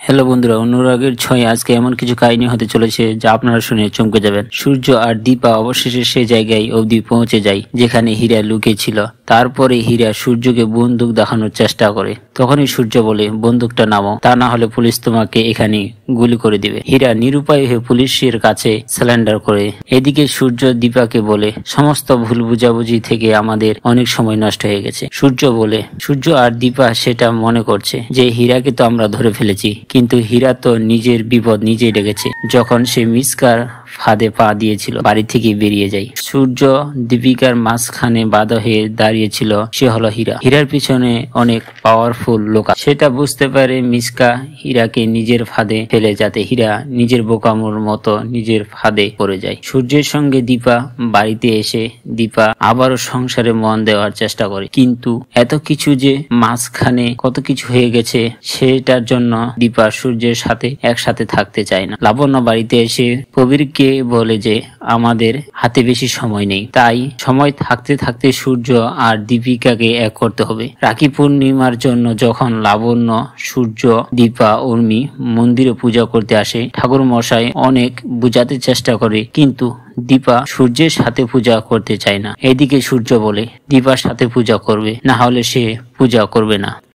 Hello বন্ধুরা, অনুরাগের ছয় আজকে এমন কিছু কাহিনী হতে চলেছে যা আপনারা শুনে চমকে যাবেন। সূর্য আর দীপা অবশেষে সে জায়গায় অবধি পৌঁছে যায় যেখানে হীরা লুকিয়ে ছিল। তারপরে হীরা সূর্যকে বন্দুক দেখানোর চেষ্টা করে। তখনই সূর্য বলে, বন্দুকটা নামাও, তা না হলে পুলিশ তোমাকে এখানে গুলি করে দিবে। হীরা নিরুপায় হয়ে পুলিশের কাছে সারেন্ডার করে। এদিকে সূর্য দীপাকে বলে, সমস্ত ভুল বুঝাবুঝি থেকে আমাদের অনেক সময় নষ্ট হয়ে গেছে। সূর্য আর দীপা সেটা মনে করছে যে হীরাকে তো আমরা ধরে ফেলেছি, কিন্তু হীরা তো নিজের বিপদ নিজেই ডেকেছে যখন সে মিসকার ফাঁদে পা দিয়েছিল, বাড়ি থেকে বেরিয়ে যায়। সূর্য দীপিকার মাঝখানে বাধা হয়ে দাঁড়িয়েছিল, সে হলো হীরা। হীরার পিছনে অনেক পাওয়ারফুল লোক, সেটা বুঝতে পারে মিসকা হীরাকে নিজের ফাঁদে ফেলে, যাতে হীরা নিজের বোকামোর মতো নিজের ফাঁদে পড়ে যায়। সূর্যের সঙ্গে দীপা বাড়িতে এসে দীপা আবারও সংসারে মন দেওয়ার চেষ্টা করে, কিন্তু এত কিছু যে মাঝখানে কত কিছু হয়ে গেছে সেটার জন্য দীপা সূর্যের সাথে একসাথে থাকতে চায় না। লাবণ্য বাড়িতে এসে কবিরকে বলে যে আমাদের হাতে বেশি সময় নেই, তাই সময় থাকতে থাকতে সূর্য আর দীপিকাকে এক করতে হবে। রাখি পূর্ণিমার জন্য যখন লাবণ্য, সূর্য, দীপা, উর্মি মন্দিরে পূজা করতে আসে, ঠাকুর মশাই অনেক বুঝাতে চেষ্টা করে, কিন্তু দীপা সূর্যের সাথে পূজা করতে চায় না। এদিকে সূর্য বলে দীপার সাথে পূজা করবে, না হলে সে পূজা করবে না।